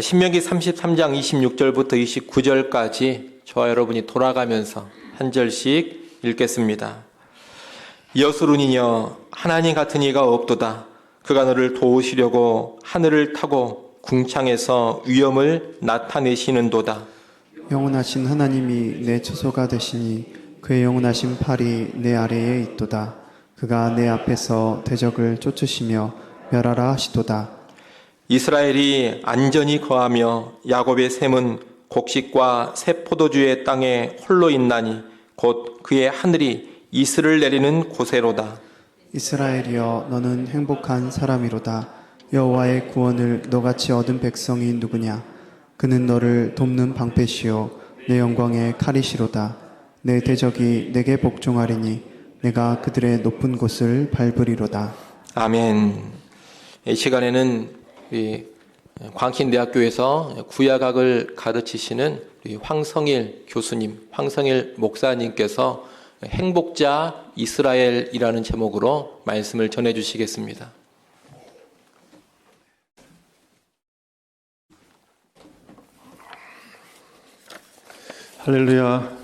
신명기 33장 26절부터 29절까지 저와 여러분이 돌아가면서 한 절씩 읽겠습니다. 여수론이여 하나님 같은 이가 없도다. 그가 너를 도우시려고 하늘을 타고 궁창에서 위엄을 나타내시는도다. 영원하신 하나님이 내 처소가 되시니 그의 영원하신 팔이 내 아래에 있도다. 그가 내 앞에서 대적을 쫓으시며 멸하라 하시도다. 이스라엘이 안전히 거하며 야곱의 샘은 곡식과 새 포도주의 땅에 홀로 있나니 곧 그의 하늘이 이슬을 내리는 곳에로다. 이스라엘이여 너는 행복한 사람이로다. 여호와의 구원을 너같이 얻은 백성이 누구냐? 그는 너를 돕는 방패시요 내 영광의 칼이시로다. 내 대적이 내게 복종하리니 내가 그들의 높은 곳을 밟으리로다. 아멘. 이 시간에는 광킨대학교에서 구약학을 가르치시는 황성일 교수님, 황성일 목사님께서 행복자 이스라엘이라는 제목으로 말씀을 전해 주시겠습니다. 할렐루야.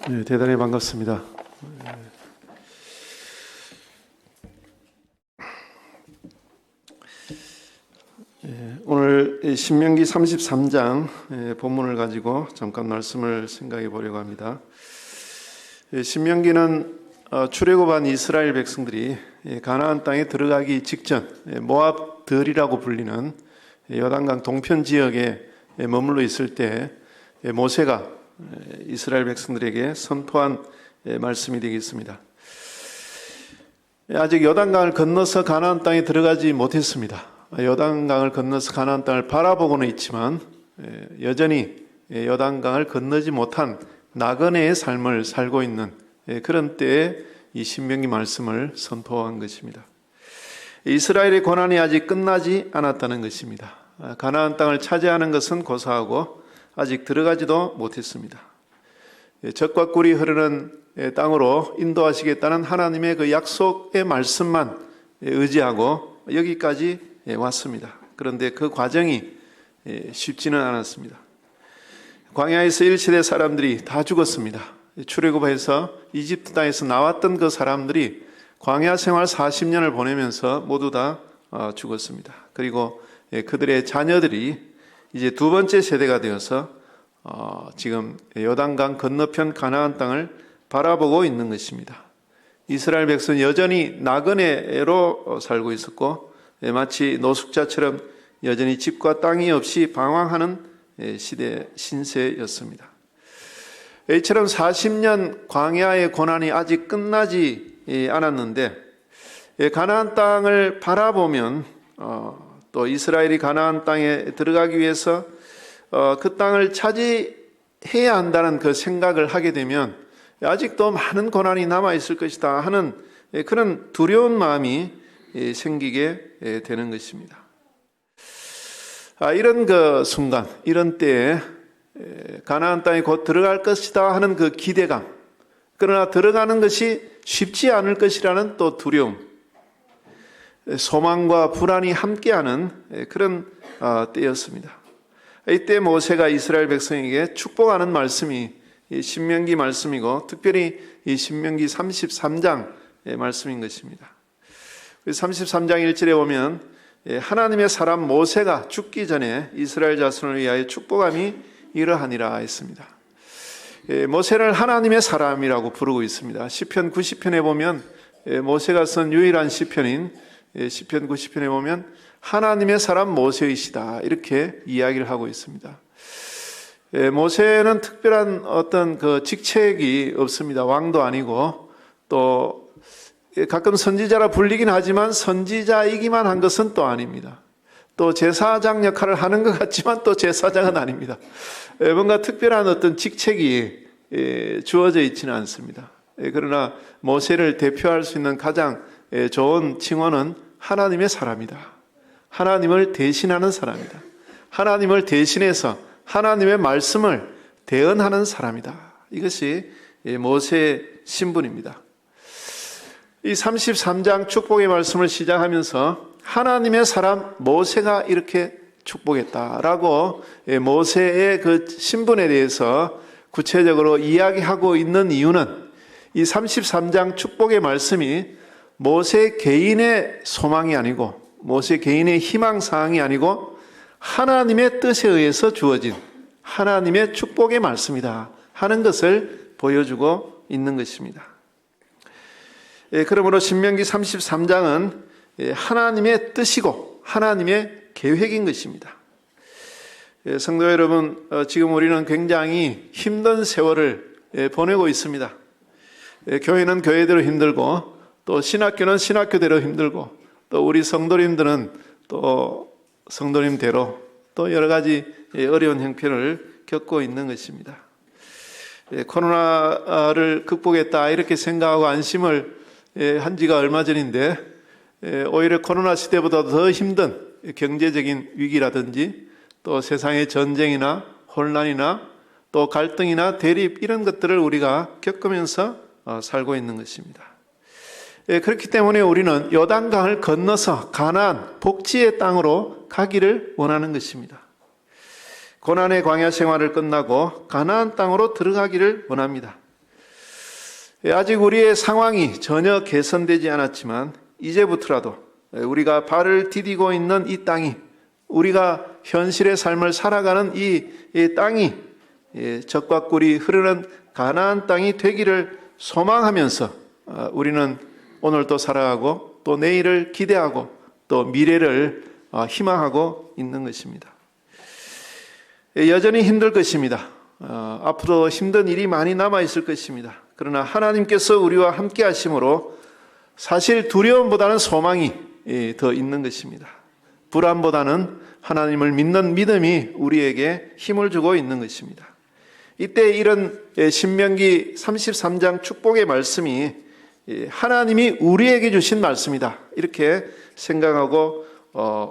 네, 대단히 반갑습니다. 오늘 신명기 33장 본문을 가지고 잠깐 말씀을 생각해 보려고 합니다. 신명기는 출애굽한 이스라엘 백성들이 가나안 땅에 들어가기 직전 모압들이라고 불리는 요단강 동편 지역에 머물러 있을 때 모세가 이스라엘 백성들에게 선포한 말씀이 되겠습니다. 아직 요단강을 건너서 가나안 땅에 들어가지 못했습니다. 요단강을 건너서 가나안 땅을 바라보고는 있지만 여전히 요단강을 건너지 못한 나그네의 삶을 살고 있는 그런 때에 이 신명기 말씀을 선포한 것입니다. 이스라엘의 고난이 아직 끝나지 않았다는 것입니다. 가나안 땅을 차지하는 것은 고사하고 아직 들어가지도 못했습니다. 젖과 꿀이 흐르는 땅으로 인도하시겠다는 하나님의 그 약속의 말씀만 의지하고 여기까지 왔습니다. 그런데 그 과정이 쉽지는 않았습니다. 광야에서 1세대 사람들이 다 죽었습니다. 출애굽해서 이집트 땅에서 나왔던 그 사람들이 광야 생활 40년을 보내면서 모두 다 죽었습니다. 그리고 그들의 자녀들이 이제 두 번째 세대가 되어서 지금 요단강 건너편 가나안 땅을 바라보고 있는 것입니다. 이스라엘 백성은 여전히 나그네로 살고 있었고 마치 노숙자처럼 여전히 집과 땅이 없이 방황하는 신세였습니다. 이처럼 40년 광야의 고난이 아직 끝나지 않았는데 가나안 땅을 바라보면 또 이스라엘이 가나안 땅에 들어가기 위해서 그 땅을 차지해야 한다는 그 생각을 하게 되면 아직도 많은 고난이 남아있을 것이다 하는 그런 두려운 마음이 생기게 되는 것입니다. 이런 그 순간, 이런 때에 가나안 땅에 곧 들어갈 것이다 하는 그 기대감, 그러나 들어가는 것이 쉽지 않을 것이라는 또 두려움, 소망과 불안이 함께하는 그런 때였습니다. 이때 모세가 이스라엘 백성에게 축복하는 말씀이 신명기 말씀이고 특별히 이 신명기 33장의 말씀인 것입니다. 33장 1절에 보면 하나님의 사람 모세가 죽기 전에 이스라엘 자손을 위하여 축복함이 이러하니라 했습니다. 모세를 하나님의 사람이라고 부르고 있습니다. 시편 90편에 보면 모세가 쓴 유일한 시편인 시편 90편에 보면 하나님의 사람 모세이시다 이렇게 이야기를 하고 있습니다. 모세는 특별한 어떤 그 직책이 없습니다. 왕도 아니고 또 가끔 선지자라 불리긴 하지만 선지자이기만 한 것은 또 아닙니다. 또 제사장 역할을 하는 것 같지만 또 제사장은 아닙니다. 뭔가 특별한 어떤 직책이 주어져 있지는 않습니다. 그러나 모세를 대표할 수 있는 가장 좋은 칭호는 하나님의 사람이다. 하나님을 대신하는 사람이다. 하나님을 대신해서 하나님의 말씀을 대언하는 사람이다. 이것이 모세의 신분입니다. 이 33장 축복의 말씀을 시작하면서 하나님의 사람 모세가 이렇게 축복했다라고 모세의 그 신분에 대해서 구체적으로 이야기하고 있는 이유는 이 33장 축복의 말씀이 모세 개인의 소망이 아니고 모세 개인의 희망사항이 아니고 하나님의 뜻에 의해서 주어진 하나님의 축복의 말씀이다 하는 것을 보여주고 있는 것입니다. 그러므로 신명기 33장은 하나님의 뜻이고 하나님의 계획인 것입니다. 성도 여러분, 지금 우리는 굉장히 힘든 세월을 보내고 있습니다. 교회는 교회대로 힘들고 또 신학교는 신학교대로 힘들고 또 우리 성도님들은 또 성도님대로 또 여러 가지 어려운 형편을 겪고 있는 것입니다. 코로나를 극복했다 이렇게 생각하고 안심을 한 지가 얼마 전인데 오히려 코로나 시대보다 더 힘든 경제적인 위기라든지 또 세상의 전쟁이나 혼란이나 또 갈등이나 대립 이런 것들을 우리가 겪으면서 살고 있는 것입니다. 그렇기 때문에 우리는 요단강을 건너서 가나안 복지의 땅으로 가기를 원하는 것입니다. 고난의 광야 생활을 끝나고 가나안 땅으로 들어가기를 원합니다. 아직 우리의 상황이 전혀 개선되지 않았지만 이제부터라도 우리가 발을 디디고 있는 이 땅이 우리가 현실의 삶을 살아가는 이 땅이 젖과 꿀이 흐르는 가나안 땅이 되기를 소망하면서 우리는 오늘도 살아가고 또 내일을 기대하고 또 미래를 희망하고 있는 것입니다. 여전히 힘들 것입니다. 앞으로 힘든 일이 많이 남아있을 것입니다. 그러나 하나님께서 우리와 함께 하심으로 사실 두려움보다는 소망이 더 있는 것입니다. 불안보다는 하나님을 믿는 믿음이 우리에게 힘을 주고 있는 것입니다. 이때 이런 신명기 33장 축복의 말씀이 하나님이 우리에게 주신 말씀이다 이렇게 생각하고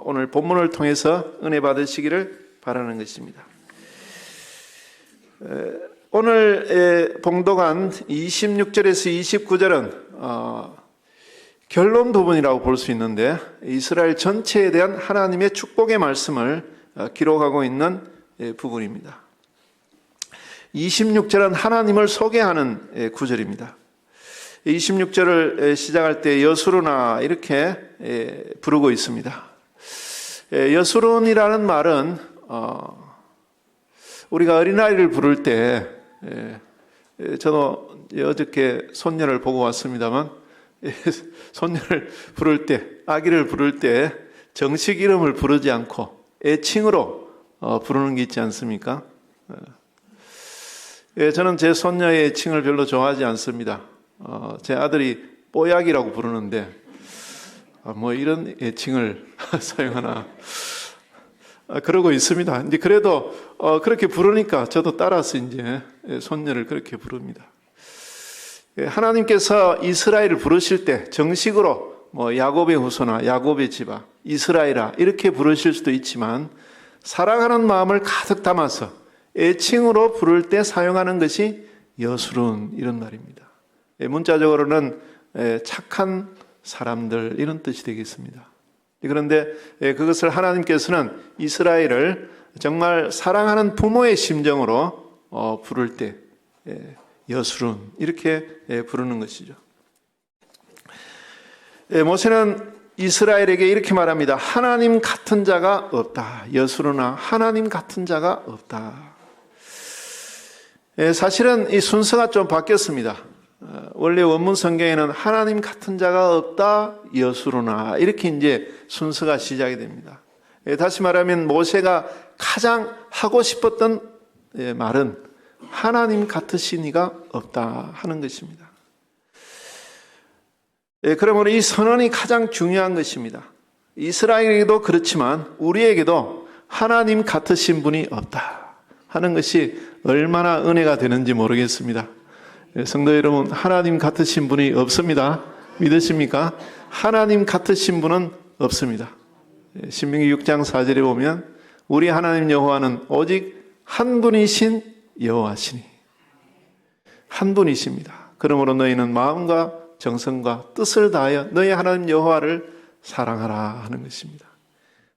오늘 본문을 통해서 은혜 받으시기를 바라는 것입니다. 오늘 봉독한 26절에서 29절은 결론 부분이라고 볼 수 있는데 이스라엘 전체에 대한 하나님의 축복의 말씀을 기록하고 있는 부분입니다. 26절은 하나님을 소개하는 구절입니다. 26절을 시작할 때 여수르나 이렇게 부르고 있습니다. 여수론이라는 말은 우리가 어린아이를 부를 때 저도 어저께 손녀를 보고 왔습니다만 손녀를 부를 때 아기를 부를 때 정식 이름을 부르지 않고 애칭으로 부르는 게 있지 않습니까? 저는 제 손녀의 애칭을 별로 좋아하지 않습니다. 제 아들이 뽀약이라고 부르는데 뭐 이런 애칭을 사용하나 그러고 있습니다. 이제 그래도 그렇게 부르니까 저도 따라서 이제 손녀를 그렇게 부릅니다. 하나님께서 이스라엘을 부르실 때 정식으로 뭐 야곱의 후손아, 야곱의 집아, 이스라엘아 이렇게 부르실 수도 있지만 사랑하는 마음을 가득 담아서 애칭으로 부를 때 사용하는 것이 여수룬 이런 말입니다. 문자적으로는 착한 사람들 이런 뜻이 되겠습니다. 그런데 그것을 하나님께서는 이스라엘을 정말 사랑하는 부모의 심정으로 부를 때 여수룬 이렇게 부르는 것이죠. 모세는 이스라엘에게 이렇게 말합니다. 하나님 같은 자가 없다. 여수르나 하나님 같은 자가 없다. 사실은 이 순서가 좀 바뀌었습니다. 원래 원문 성경에는 하나님 같은 자가 없다. 여수르나 이렇게 이제 순서가 시작이 됩니다. 다시 말하면 모세가 가장 하고 싶었던 말은 하나님 같으신 이가 없다 하는 것입니다. 그러므로 이 선언이 가장 중요한 것입니다. 이스라엘에게도 그렇지만 우리에게도 하나님 같으신 분이 없다 하는 것이 얼마나 은혜가 되는지 모르겠습니다. 성도 여러분, 하나님 같으신 분이 없습니다. 믿으십니까? 하나님 같으신 분은 없습니다. 신명기 6장 4절에 보면 우리 하나님 여호와는 오직 한 분이신 여호와시니 한 분이십니다. 그러므로 너희는 마음과 정성과 뜻을 다하여 너희 하나님 여호와를 사랑하라 하는 것입니다.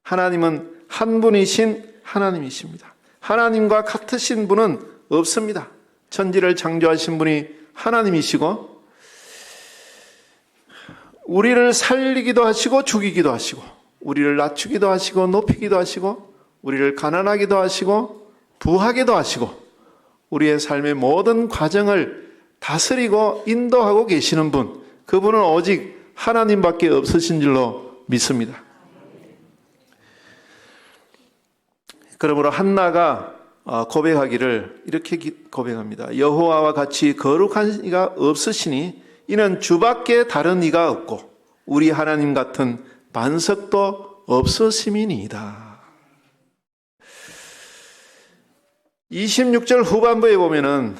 하나님은 한 분이신 하나님이십니다. 하나님과 같으신 분은 없습니다. 천지를 창조하신 분이 하나님이시고 우리를 살리기도 하시고 죽이기도 하시고 우리를 낮추기도 하시고 높이기도 하시고 우리를 가난하기도 하시고 부하게도 하시고 우리의 삶의 모든 과정을 다스리고 인도하고 계시는 분, 그분은 오직 하나님밖에 없으신 줄로 믿습니다. 그러므로 한나가 고백하기를 이렇게 고백합니다. 여호와와 같이 거룩한 이가 없으시니 이는 주밖에 다른 이가 없고 우리 하나님 같은 반석도 없으심이니이다. 26절 후반부에 보면은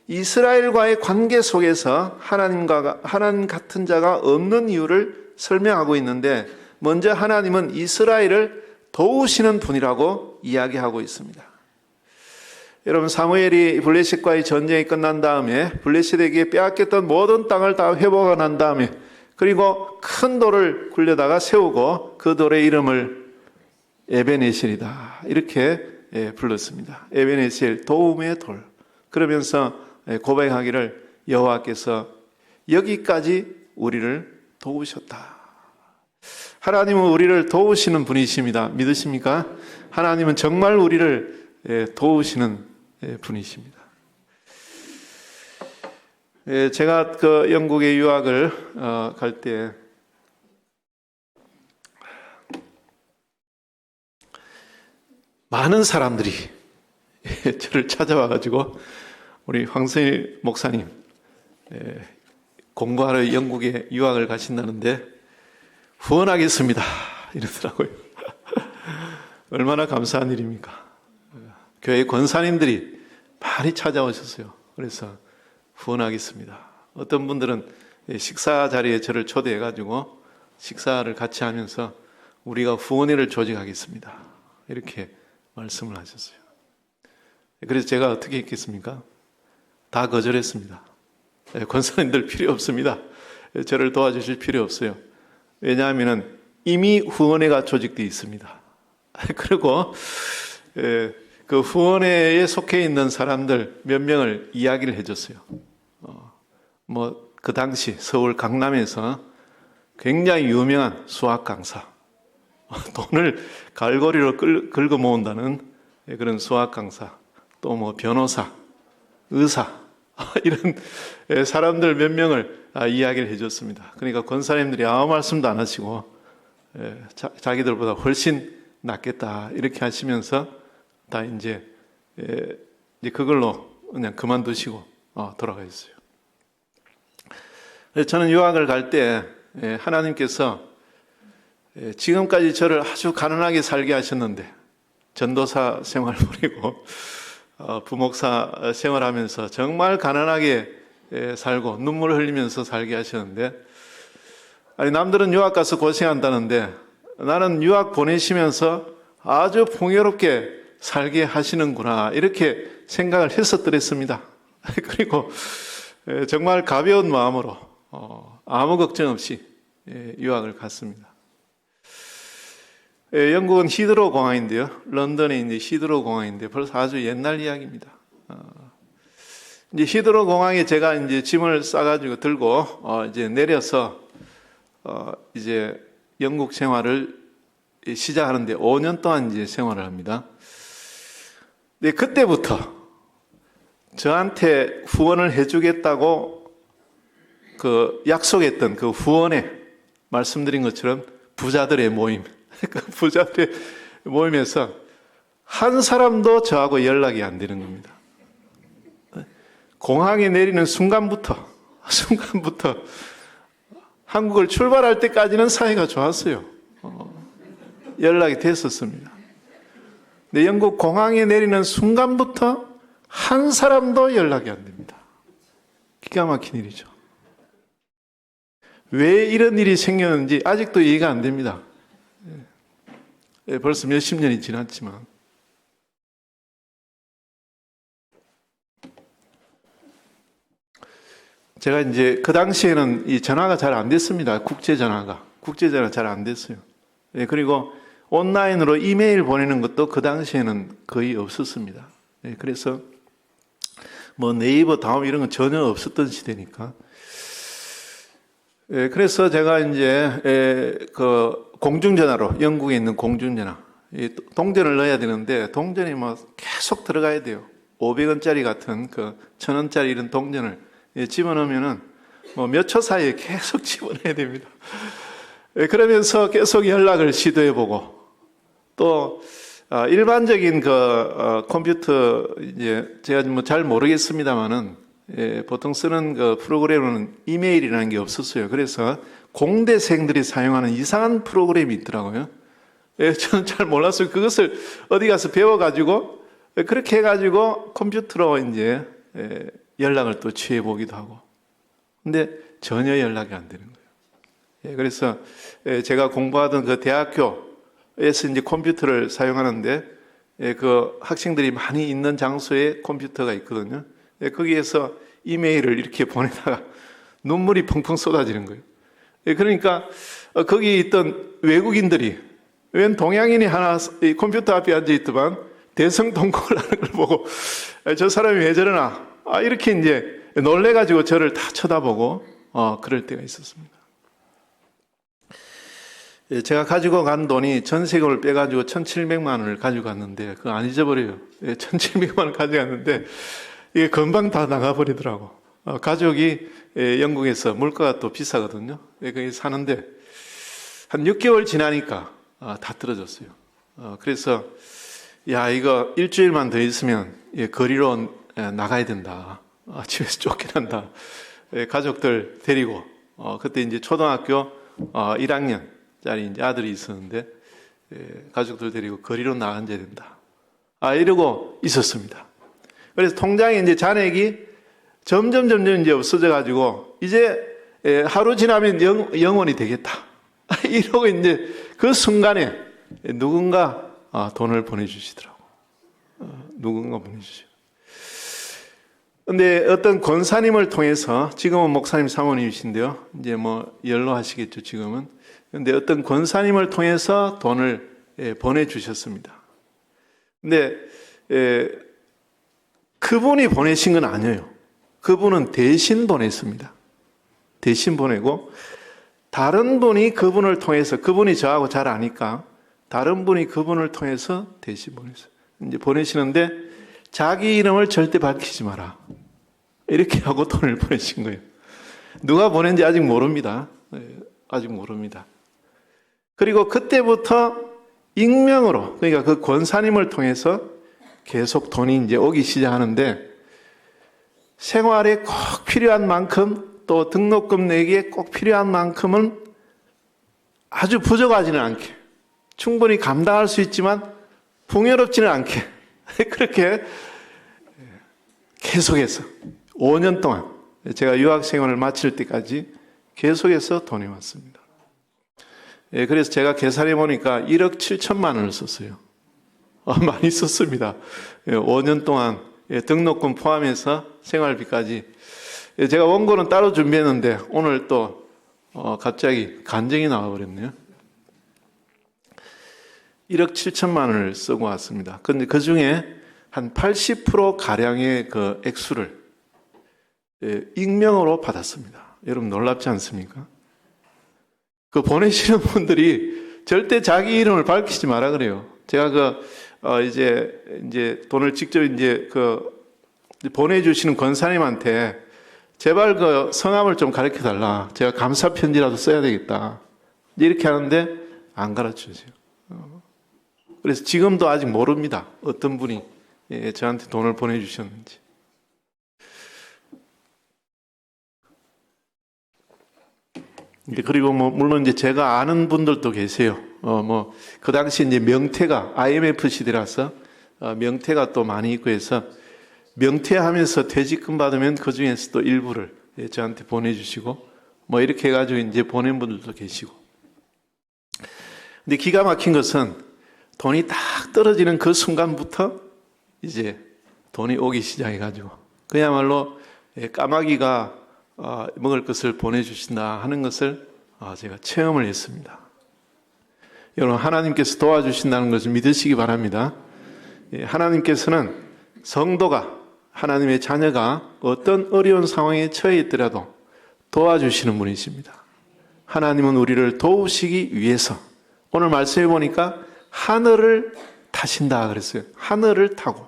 이스라엘과의 관계 속에서 하나님 같은 자가 없는 이유를 설명하고 있는데, 먼저 하나님은 이스라엘을 도우시는 분이라고 이야기하고 있습니다. 여러분, 사무엘이 블레셋과의 전쟁이 끝난 다음에 블레셋에게 빼앗겼던 모든 땅을 다 회복하고 난 다음에, 그리고 큰 돌을 굴려다가 세우고 그 돌의 이름을 에베네셀이다 이렇게 불렀습니다. 에베네셀, 도움의 돌. 그러면서 고백하기를 여호와께서 여기까지 우리를 도우셨다. 하나님은 우리를 도우시는 분이십니다. 믿으십니까? 하나님은 정말 우리를 도우시는 분이십니다. 제가 그 영국에 유학을 갈 때 많은 사람들이 저를 찾아와가지고 우리 황선일 목사님 공부하러 영국에 유학을 가신다는데 후원하겠습니다 이러더라고요. 얼마나 감사한 일입니까? 교회 권사님들이 많이 찾아오셨어요. 그래서 후원하겠습니다. 어떤 분들은 식사 자리에 저를 초대해가지고 식사를 같이 하면서 우리가 후원회를 조직하겠습니다 이렇게 말씀을 하셨어요. 그래서 제가 어떻게 했겠습니까? 다 거절했습니다. 권사님들 필요 없습니다. 저를 도와주실 필요 없어요. 왜냐하면 이미 후원회가 조직되어 있습니다. 그리고 그 후원회에 속해 있는 사람들 몇 명을 이야기를 해줬어요. 그 당시 서울 강남에서 굉장히 유명한 수학 강사, 돈을 갈고리로 긁어 모은다는 그런 수학 강사, 또 변호사, 의사 이런 사람들 몇 명을 이야기를 해줬습니다. 그러니까 권사님들이 아무 말씀도 안 하시고 자기들보다 훨씬 낫겠다 이렇게 하시면서 다 이제 그걸로 그냥 그만두시고 돌아가셨어요. 저는 유학을 갈 때 하나님께서 지금까지 저를 아주 가난하게 살게 하셨는데 전도사 생활 버리고 부목사 생활하면서 정말 가난하게 살고 눈물을 흘리면서 살게 하셨는데, 아니 남들은 유학 가서 고생한다는데 나는 유학 보내시면서 아주 풍요롭게 살게 하시는구나 이렇게 생각을 했었더랬습니다. 그리고 정말 가벼운 마음으로 아무 걱정 없이 유학을 갔습니다. 영국은 히드로 공항인데요. 런던에 이제 히드로 공항인데 벌써 아주 옛날 이야기입니다. 이제 히드로 공항에 제가 이제 짐을 싸가지고 들고 이제 내려서 이제 영국 생활을 시작하는데 5년 동안 이제 생활을 합니다. 근데 그때부터 저한테 후원을 해주겠다고 그 약속했던 그 후원에 말씀드린 것처럼 부자들의 모임, 그 부자들의 모임에서 한 사람도 저하고 연락이 안 되는 겁니다. 공항에 내리는 순간부터 한국을 출발할 때까지는 사이가 좋았어요. 연락이 됐었습니다. 근데 영국 공항에 내리는 순간부터 한 사람도 연락이 안 됩니다. 기가 막힌 일이죠. 왜 이런 일이 생겼는지 아직도 이해가 안 됩니다. 벌써 몇십 년이 지났지만. 제가 이제 그 당시에는 이 전화가 잘 안 됐습니다. 국제전화 잘 안 됐어요. 그리고 온라인으로 이메일 보내는 것도 그 당시에는 거의 없었습니다. 예, 그래서 뭐 네이버, 다음 이런 건 전혀 없었던 시대니까. 예, 그래서 제가 이제 그 공중전화로, 영국에 있는 공중전화, 동전을 넣어야 되는데 동전이 뭐 계속 들어가야 돼요. 500원짜리 같은 그 1000원짜리 이런 동전을 집어넣으면은 뭐 몇 초 사이에 계속 집어넣어야 됩니다. 그러면서 계속 연락을 시도해보고 또 일반적인 그 컴퓨터 이제 제가 뭐 잘 모르겠습니다만은 보통 쓰는 그 프로그램은 이메일이라는 게 없었어요. 그래서 공대생들이 사용하는 이상한 프로그램이 있더라고요. 저는 잘 몰랐어요. 그것을 어디 가서 배워가지고 그렇게 해가지고 컴퓨터로 이제 연락을 또 취해보기도 하고. 근데 전혀 연락이 안 되는 거예요. 그래서 제가 공부하던 그 대학교에서 이제 컴퓨터를 사용하는데 그 학생들이 많이 있는 장소에 컴퓨터가 있거든요. 거기에서 이메일을 이렇게 보내다가 눈물이 펑펑 쏟아지는 거예요. 그러니까 거기 있던 외국인들이 웬 동양인이 하나 이 컴퓨터 앞에 앉아있더만 대성통곡을 하는 걸 보고 저 사람이 왜 저러나 이렇게 이제 놀래가지고 저를 다 쳐다보고 그럴 때가 있었습니다. 제가 가지고 간 돈이 전세금을 빼가지고 1,700만 원을 가지고 갔는데 그거 안 잊어버려요. 1,700만 원 가져갔는데 이게 금방 다 나가버리더라고. 가족이 영국에서 물가가 또 비싸거든요. 거기 사는데 한 6개월 지나니까 다 떨어졌어요. 그래서 야 이거 일주일만 더 있으면 거리로 나가야 된다. 집에서 쫓겨난다. 가족들 데리고 그때 이제 초등학교 1학년짜리 이제 아들이 있었는데 가족들 데리고 거리로 나가야 된다. 이러고 있었습니다. 그래서 통장에 이제 잔액이 점점 이제 없어져 가지고 이제 하루 지나면 영원이 되겠다. 이러고 이제 그 순간에 누군가 돈을 보내주시더라고. 누군가 보내주시고. 근데 어떤 권사님을 통해서, 지금은 목사님 사모님이신데요. 이제 뭐 연로하시겠죠, 지금은. 근데 어떤 권사님을 통해서 돈을 보내주셨습니다. 근데 그분이 보내신 건 아니에요. 그분은 대신 보냈습니다. 대신 보내고 다른 분이 그분을 통해서, 그분이 저하고 잘 아니까 다른 분이 그분을 통해서 대신 보냈어요. 이제 보내시는데 자기 이름을 절대 밝히지 마라. 이렇게 하고 돈을 보내신 거예요. 누가 보낸지 아직 모릅니다. 아직 모릅니다. 그리고 그때부터 익명으로, 그러니까 그 권사님을 통해서 계속 돈이 이제 오기 시작하는데 생활에 꼭 필요한 만큼 또 등록금 내기에 꼭 필요한 만큼은 아주 부족하지는 않게 충분히 감당할 수 있지만 풍요롭지는 않게 그렇게 계속해서 5년 동안 제가 유학생활을 마칠 때까지 계속해서 돈이 왔습니다. 그래서 제가 계산해 보니까 1억 7천만 원을 썼어요. 많이 썼습니다. 5년 동안 등록금 포함해서 생활비까지. 제가 원고는 따로 준비했는데 오늘 또 갑자기 간증이 나와버렸네요. 1억 7천만 원을 쓰고 왔습니다. 그런데 그 중에 한 80% 가량의 그 액수를 익명으로 받았습니다. 여러분 놀랍지 않습니까? 그 보내시는 분들이 절대 자기 이름을 밝히지 마라 그래요. 제가 이제 돈을 직접 이제 보내주시는 권사님한테 제발 그 성함을 좀 가르쳐 달라. 제가 감사 편지라도 써야 되겠다. 이렇게 하는데 안 가르쳐 줘요. 그래서 지금도 아직 모릅니다. 어떤 분이 저한테 돈을 보내주셨는지. 그리고 뭐 물론 이제 제가 아는 분들도 계세요. 그 당시 이제 명태가 IMF 시대라서 명태가 또 많이 있고 해서 명태하면서 퇴직금 받으면 그 중에서 또 일부를 저한테 보내주시고 뭐 이렇게 해가지고 이제 보낸 분들도 계시고. 근데 기가 막힌 것은 돈이 딱 떨어지는 그 순간부터 이제 돈이 오기 시작해가지고 그야말로 까마귀가 먹을 것을 보내주신다 하는 것을 제가 체험을 했습니다. 여러분, 하나님께서 도와주신다는 것을 믿으시기 바랍니다. 하나님께서는 성도가, 하나님의 자녀가 어떤 어려운 상황에 처해 있더라도 도와주시는 분이십니다. 하나님은 우리를 도우시기 위해서, 오늘 말씀해 보니까 하늘을 타신다 그랬어요. 하늘을 타고.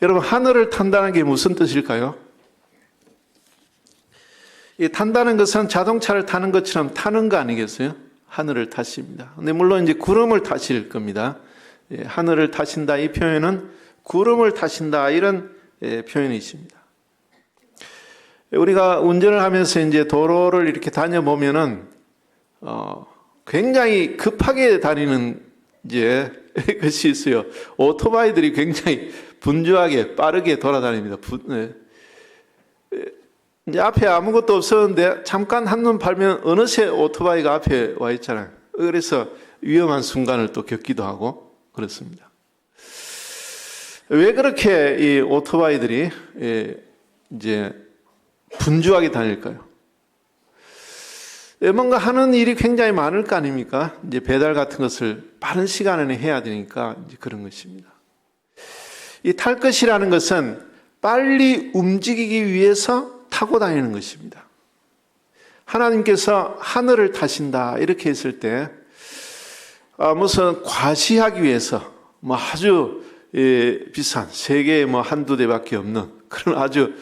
여러분, 하늘을 탄다는 게 무슨 뜻일까요? 이 탄다는 것은 자동차를 타는 것처럼 타는 거 아니겠어요? 하늘을 타십니다. 근데 물론 이제 구름을 타실 겁니다. 하늘을 타신다, 이 표현은 구름을 타신다, 이런 표현이십니다. 우리가 운전을 하면서 이제 도로를 이렇게 다녀보면은, 굉장히 급하게 다니는 이제 것이 있어요. 오토바이들이 굉장히 분주하게 빠르게 돌아다닙니다. 이제 앞에 아무것도 없었는데 잠깐 한눈 팔면 어느새 오토바이가 앞에 와 있잖아요. 그래서 위험한 순간을 또 겪기도 하고 그렇습니다. 왜 그렇게 이 오토바이들이 이제 분주하게 다닐까요? 뭔가 하는 일이 굉장히 많을 거 아닙니까? 이제 배달 같은 것을 빠른 시간 안에 해야 되니까 이제 그런 것입니다. 이 탈 것이라는 것은 빨리 움직이기 위해서 타고 다니는 것입니다. 하나님께서 하늘을 타신다 이렇게 했을 때 무슨 과시하기 위해서 뭐 아주 비싼 세계에 뭐 한두 대밖에 없는 그런 아주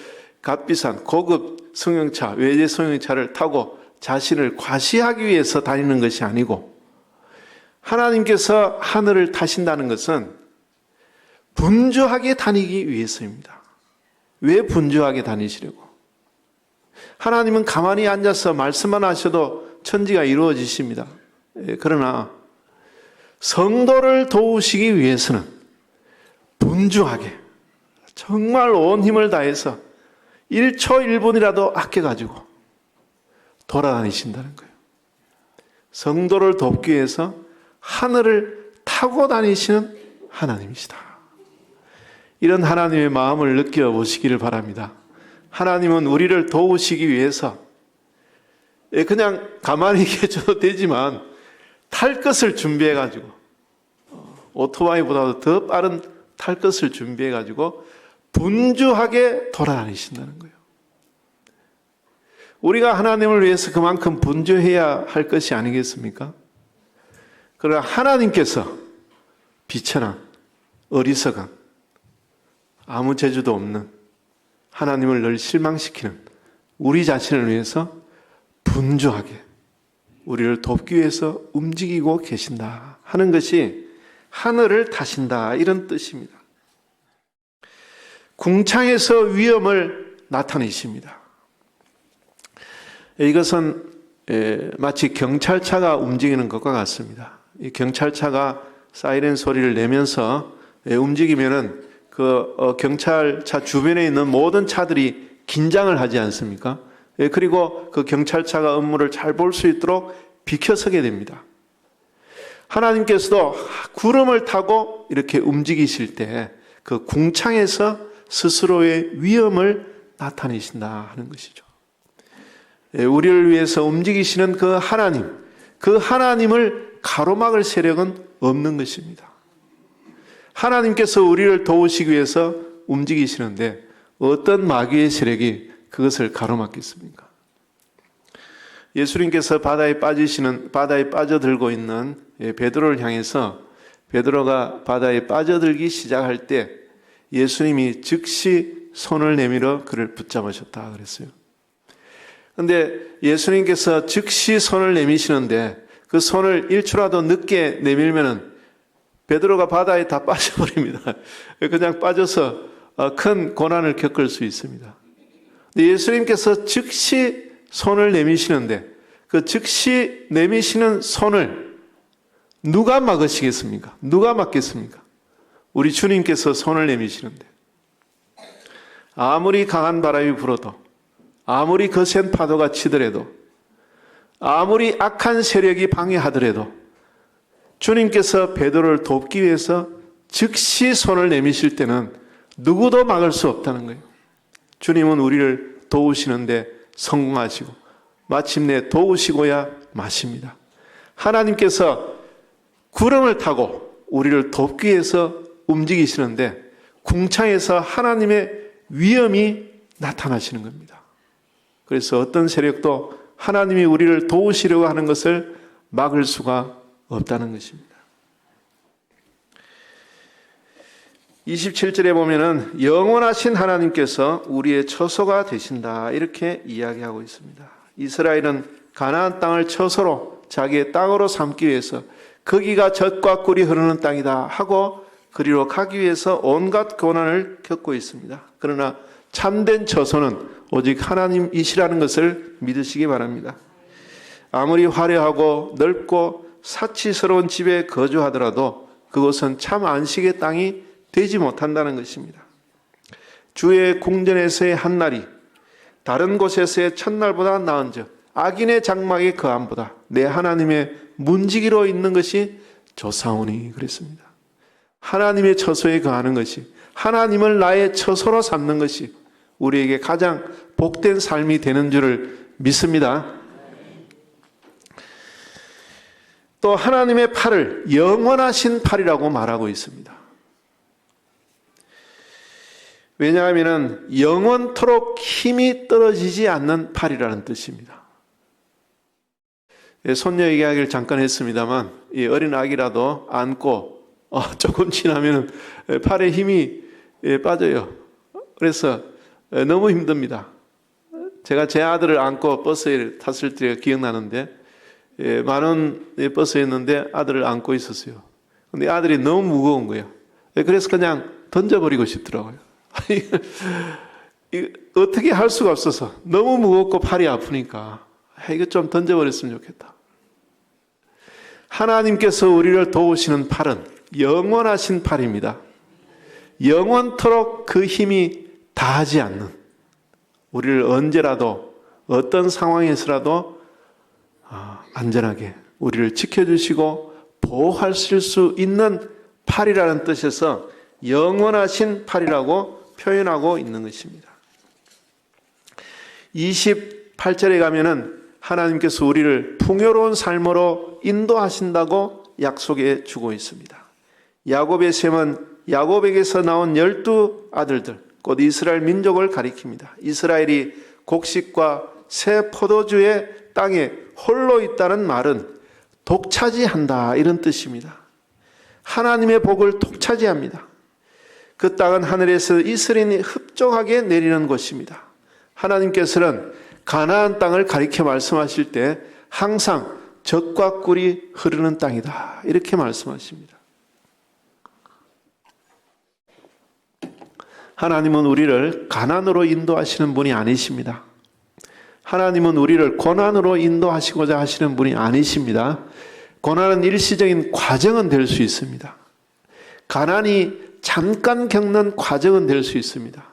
값비싼 고급 승용차, 외제 승용차를 타고 자신을 과시하기 위해서 다니는 것이 아니고, 하나님께서 하늘을 타신다는 것은 분주하게 다니기 위해서입니다. 왜 분주하게 다니시려고? 하나님은 가만히 앉아서 말씀만 하셔도 천지가 이루어지십니다. 그러나 성도를 도우시기 위해서는 분주하게 정말 온 힘을 다해서 1초 1분이라도 아껴가지고 돌아다니신다는 거예요. 성도를 돕기 위해서 하늘을 타고 다니시는 하나님이시다. 이런 하나님의 마음을 느껴보시기를 바랍니다. 하나님은 우리를 도우시기 위해서 그냥 가만히 계셔도 되지만 탈 것을 준비해가지고, 오토바이보다도 더 빠른 탈 것을 준비해가지고 분주하게 돌아다니신다는 거예요. 우리가 하나님을 위해서 그만큼 분주해야 할 것이 아니겠습니까? 그러나 하나님께서 비천한, 어리석은, 아무 재주도 없는, 하나님을 늘 실망시키는 우리 자신을 위해서 분주하게 우리를 돕기 위해서 움직이고 계신다 하는 것이 하늘을 타신다, 이런 뜻입니다. 궁창에서 위험을 나타내십니다. 이것은 마치 경찰차가 움직이는 것과 같습니다. 이 경찰차가 사이렌 소리를 내면서 움직이면은 경찰차 주변에 있는 모든 차들이 긴장을 하지 않습니까? 그리고 그 경찰차가 업무를 잘 볼 수 있도록 비켜서게 됩니다. 하나님께서도 구름을 타고 이렇게 움직이실 때 그 궁창에서 스스로의 위험을 나타내신다 하는 것이죠. 우리를 위해서 움직이시는 그 하나님을 가로막을 세력은 없는 것입니다. 하나님께서 우리를 도우시기 위해서 움직이시는데 어떤 마귀의 세력이 그것을 가로막겠습니까? 예수님께서 바다에 빠져들고 있는 베드로를 향해서 베드로가 바다에 빠져들기 시작할 때 예수님이 즉시 손을 내밀어 그를 붙잡으셨다 그랬어요. 그런데 예수님께서 즉시 손을 내미시는데 그 손을 1초라도 늦게 내밀면은 베드로가 바다에 다 빠져버립니다. 그냥 빠져서 큰 고난을 겪을 수 있습니다. 근데 예수님께서 즉시 손을 내미시는데 그 즉시 내미시는 손을 누가 막으시겠습니까? 누가 막겠습니까? 우리 주님께서 손을 내미시는데 아무리 강한 바람이 불어도, 아무리 거센 파도가 치더라도, 아무리 악한 세력이 방해하더라도 주님께서 베드로를 돕기 위해서 즉시 손을 내미실 때는 누구도 막을 수 없다는 거예요. 주님은 우리를 도우시는데 성공하시고 마침내 도우시고야 마십니다. 하나님께서 구름을 타고 우리를 돕기 위해서 움직이시는데 궁창에서 하나님의 위엄이 나타나시는 겁니다. 그래서 어떤 세력도 하나님이 우리를 도우시려고 하는 것을 막을 수가 없다는 것입니다. 27절에 보면은 영원하신 하나님께서 우리의 처소가 되신다 이렇게 이야기하고 있습니다. 이스라엘은 가나안 땅을 처소로 자기의 땅으로 삼기 위해서 거기가 젖과 꿀이 흐르는 땅이다 하고 그리로 가기 위해서 온갖 고난을 겪고 있습니다. 그러나 참된 처소는 오직 하나님이시라는 것을 믿으시기 바랍니다. 아무리 화려하고 넓고 사치스러운 집에 거주하더라도 그곳은 참 안식의 땅이 되지 못한다는 것입니다. 주의 궁전에서의 한날이 다른 곳에서의 첫날보다 나은즉 악인의 장막의 거함보다 내 하나님의 문지기로 있는 것이 좋사오니 그랬습니다. 하나님의 처소에 거하는 것이, 하나님을 나의 처소로 삼는 것이 우리에게 가장 복된 삶이 되는 줄을 믿습니다. 또 하나님의 팔을 영원하신 팔이라고 말하고 있습니다. 왜냐하면 영원토록 힘이 떨어지지 않는 팔이라는 뜻입니다. 손녀 이야기를 잠깐 했습니다만 이 어린 아기라도 안고 조금 지나면 팔에 힘이 빠져요. 그래서 너무 힘듭니다. 제가 제 아들을 안고 버스에 탔을 때가 기억나는데 많은 버스였는데 아들을 안고 있었어요. 근데 아들이 너무 무거운 거예요. 그래서 그냥 던져버리고 싶더라고요. 어떻게 할 수가 없어서 너무 무겁고 팔이 아프니까 이거 좀 던져버렸으면 좋겠다. 하나님께서 우리를 도우시는 팔은 영원하신 팔입니다. 영원토록 그 힘이 다하지 않는, 우리를 언제라도 어떤 상황에서라도 안전하게 우리를 지켜주시고 보호하실 수 있는 팔이라는 뜻에서 영원하신 팔이라고 표현하고 있는 것입니다. 28절에 가면은 하나님께서 우리를 풍요로운 삶으로 인도하신다고 약속해 주고 있습니다. 야곱의 셈은 야곱에게서 나온 12아들들, 곧 이스라엘 민족을 가리킵니다. 이스라엘이 곡식과 새 포도주의 땅에 홀로 있다는 말은 독차지한다 이런 뜻입니다. 하나님의 복을 독차지합니다. 그 땅은 하늘에서 이슬이 흡족하게 내리는 곳입니다. 하나님께서는 가나안 땅을 가리켜 말씀하실 때 항상 젖과 꿀이 흐르는 땅이다 이렇게 말씀하십니다. 하나님은 우리를 가난으로 인도하시는 분이 아니십니다. 하나님은 우리를 고난으로 인도하시고자 하시는 분이 아니십니다. 고난은 일시적인 과정은 될 수 있습니다. 가난이 잠깐 겪는 과정은 될 수 있습니다.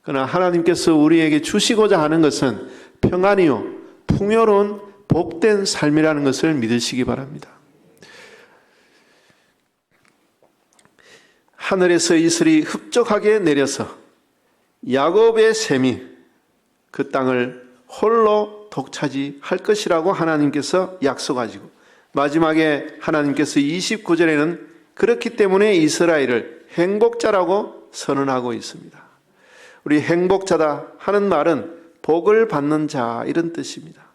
그러나 하나님께서 우리에게 주시고자 하는 것은 평안이요 풍요로운 복된 삶이라는 것을 믿으시기 바랍니다. 하늘에서 이슬이 흡족하게 내려서 야곱의 셈이 그 땅을 홀로 독차지할 것이라고 하나님께서 약속하시고 마지막에 하나님께서 29절에는 그렇기 때문에 이스라엘을 행복자라고 선언하고 있습니다. 우리 행복자다 하는 말은 복을 받는 자 이런 뜻입니다.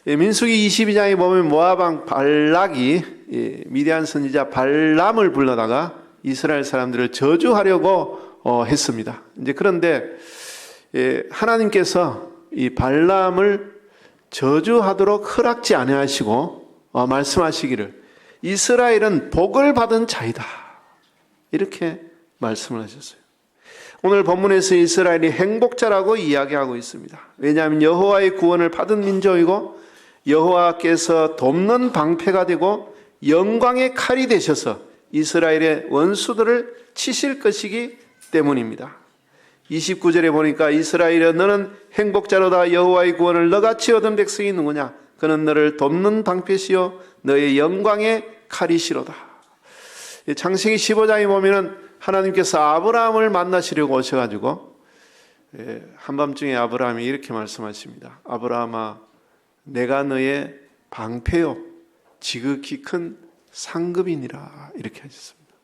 민수기 22장에 보면 모압 왕 발락이 미디안 선지자 발람을 불러다가 이스라엘 사람들을 저주하려고 했습니다. 이제 그런데 하나님께서 이 발람을 저주하도록 허락지 아니하시고 말씀하시기를 이스라엘은 복을 받은 자이다 이렇게 말씀을 하셨어요. 오늘 본문에서 이스라엘이 행복자라고 이야기하고 있습니다. 왜냐하면 여호와의 구원을 받은 민족이고 여호와께서 돕는 방패가 되고 영광의 칼이 되셔서 이스라엘의 원수들을 치실 것이기 때문입니다. 29절에 보니까 이스라엘아 너는 행복자로다 여호와의 구원을 너같이 얻은 백성이 누구냐 그는 너를 돕는 방패시요 너의 영광의 칼이시로다. 창세기 15장에 보면은 하나님께서 아브라함을 만나시려고 오셔가지고 한밤중에 아브라함이 이렇게 말씀하십니다. 아브라함아 내가 너의 방패요 지극히 큰 상급이니라 이렇게 하셨습니다.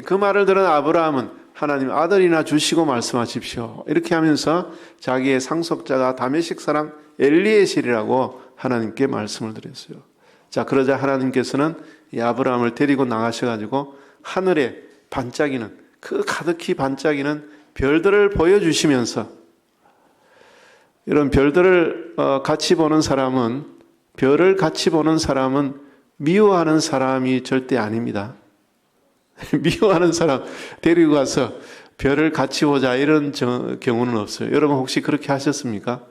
그 말을 들은 아브라함은 하나님 아들이나 주시고 말씀하십시오 이렇게 하면서 자기의 상속자가 다메섹 사람 엘리에셀이라고 하나님께 말씀을 드렸어요. 자, 그러자 하나님께서는 이 아브라함을 데리고 나가셔가지고 하늘에 반짝이는 그 가득히 반짝이는 별들을 보여주시면서, 이런 별들을 같이 보는 사람은, 별을 같이 보는 사람은 미워하는 사람이 절대 아닙니다. 미워하는 사람 데리고 가서 별을 같이 보자 이런 경우는 없어요. 여러분 혹시 그렇게 하셨습니까?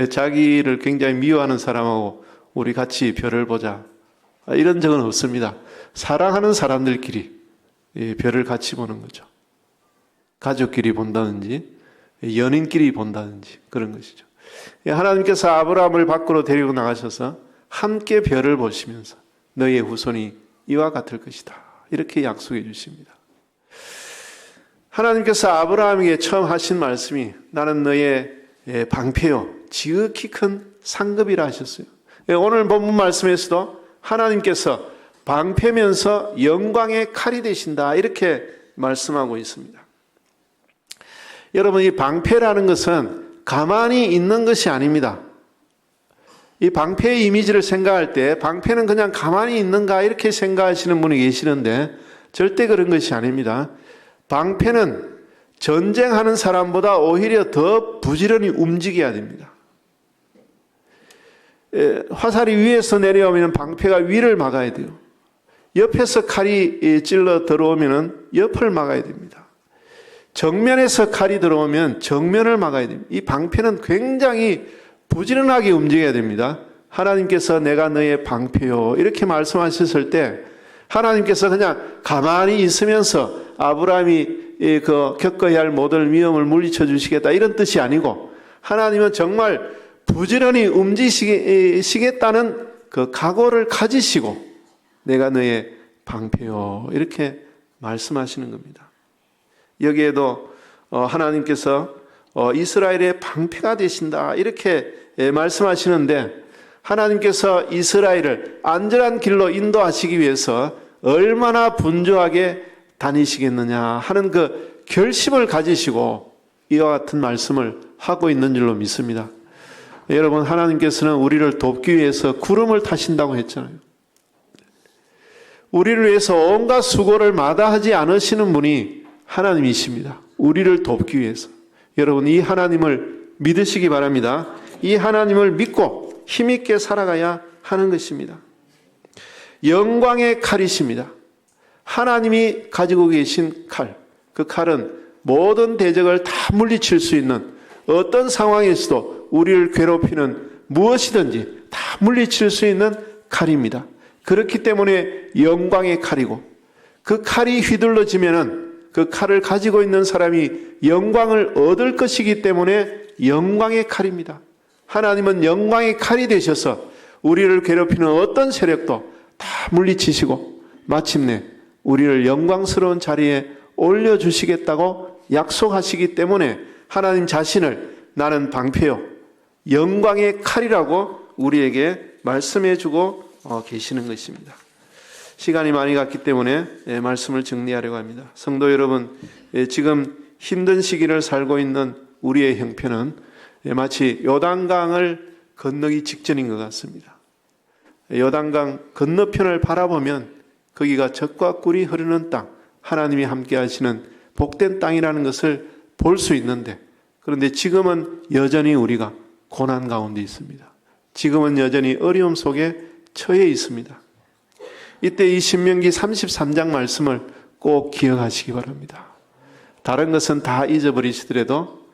자기를 굉장히 미워하는 사람하고 우리 같이 별을 보자 이런 적은 없습니다. 사랑하는 사람들끼리 별을 같이 보는 거죠. 가족끼리 본다든지 연인끼리 본다든지 그런 것이죠. 하나님께서 아브라함을 밖으로 데리고 나가셔서 함께 별을 보시면서 너희의 후손이 이와 같을 것이다 이렇게 약속해 주십니다. 하나님께서 아브라함에게 처음 하신 말씀이 나는 너의 방패요 지극히 큰 상급이라 하셨어요. 오늘 본문 말씀에서도 하나님께서 방패면서 영광의 칼이 되신다 이렇게 말씀하고 있습니다. 여러분, 이 방패라는 것은 가만히 있는 것이 아닙니다. 이 방패의 이미지를 생각할 때 방패는 그냥 가만히 있는가 이렇게 생각하시는 분이 계시는데 절대 그런 것이 아닙니다. 방패는 전쟁하는 사람보다 오히려 더 부지런히 움직여야 됩니다. 화살이 위에서 내려오면 방패가 위를 막아야 돼요. 옆에서 칼이 찔러 들어오면 옆을 막아야 됩니다. 정면에서 칼이 들어오면 정면을 막아야 됩니다. 이 방패는 굉장히 부지런하게 움직여야 됩니다. 하나님께서 내가 너의 방패요 이렇게 말씀하셨을 때 하나님께서 그냥 가만히 있으면서 아브라함이 겪어야 할 모든 위험을 물리쳐 주시겠다 이런 뜻이 아니고 하나님은 정말 부지런히 움직이시겠다는 그 각오를 가지시고 내가 너의 방패요 이렇게 말씀하시는 겁니다. 여기에도 하나님께서 이스라엘의 방패가 되신다 이렇게 말씀하시는데 하나님께서 이스라엘을 안전한 길로 인도하시기 위해서 얼마나 분주하게 다니시겠느냐 하는 그 결심을 가지시고 이와 같은 말씀을 하고 있는 줄로 믿습니다. 여러분, 하나님께서는 우리를 돕기 위해서 구름을 타신다고 했잖아요. 우리를 위해서 온갖 수고를 마다하지 않으시는 분이 하나님이십니다. 우리를 돕기 위해서. 여러분, 이 하나님을 믿으시기 바랍니다. 이 하나님을 믿고 힘있게 살아가야 하는 것입니다. 영광의 칼이십니다. 하나님이 가지고 계신 칼, 그 칼은 모든 대적을 다 물리칠 수 있는 어떤 상황에서도 우리를 괴롭히는 무엇이든지 다 물리칠 수 있는 칼입니다. 그렇기 때문에 영광의 칼이고 그 칼이 휘둘러지면은 그 칼을 가지고 있는 사람이 영광을 얻을 것이기 때문에 영광의 칼입니다. 하나님은 영광의 칼이 되셔서 우리를 괴롭히는 어떤 세력도 다 물리치시고 마침내 우리를 영광스러운 자리에 올려주시겠다고 약속하시기 때문에 하나님 자신을 나는 방패요 영광의 칼이라고 우리에게 말씀해주고 계시는 것입니다. 시간이 많이 갔기 때문에 말씀을 정리하려고 합니다. 성도 여러분, 지금 힘든 시기를 살고 있는 우리의 형편은 마치 요단강을 건너기 직전인 것 같습니다. 요단강 건너편을 바라보면 거기가 젖과 꿀이 흐르는 땅, 하나님이 함께 하시는 복된 땅이라는 것을 볼 수 있는데 그런데 지금은 여전히 우리가 고난 가운데 있습니다. 지금은 여전히 어려움 속에 처해 있습니다. 이때 이 신명기 33장 말씀을 꼭 기억하시기 바랍니다. 다른 것은 다 잊어버리시더라도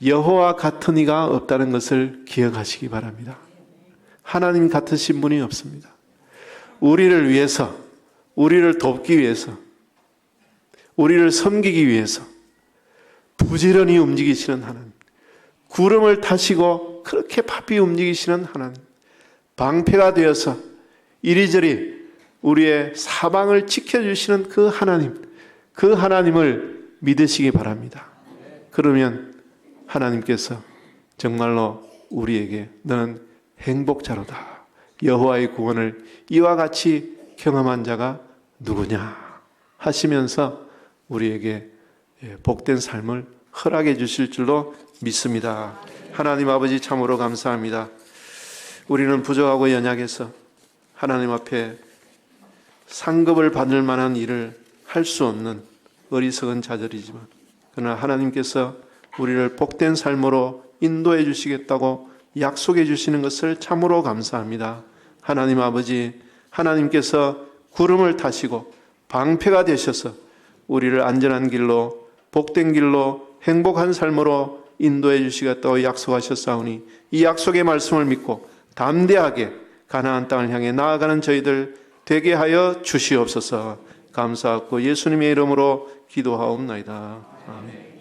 여호와 같은 이가 없다는 것을 기억하시기 바랍니다. 하나님 같으신 분이 없습니다. 우리를 위해서, 우리를 돕기 위해서, 우리를 섬기기 위해서 부지런히 움직이시는 하나님, 구름을 타시고 그렇게 바삐 움직이시는 하나님, 방패가 되어서 이리저리 우리의 사방을 지켜주시는 그 하나님, 그 하나님을 믿으시기 바랍니다. 그러면 하나님께서 정말로 우리에게 너는 행복자로다, 여호와의 구원을 이와 같이 경험한 자가 누구냐 하시면서 우리에게 복된 삶을 허락해 주실 줄로 믿습니다. 하나님 아버지 참으로 감사합니다. 우리는 부족하고 연약해서 하나님 앞에 상급을 받을 만한 일을 할 수 없는 어리석은 자들이지만 그러나 하나님께서 우리를 복된 삶으로 인도해 주시겠다고 약속해 주시는 것을 참으로 감사합니다. 하나님 아버지, 하나님께서 구름을 타시고 방패가 되셔서 우리를 안전한 길로, 복된 길로, 행복한 삶으로 인도해 주시겠다고 약속하셨사오니 이 약속의 말씀을 믿고 담대하게 가나안 땅을 향해 나아가는 저희들 되게 하여 주시옵소서. 감사하고 예수님의 이름으로 기도하옵나이다. 아멘.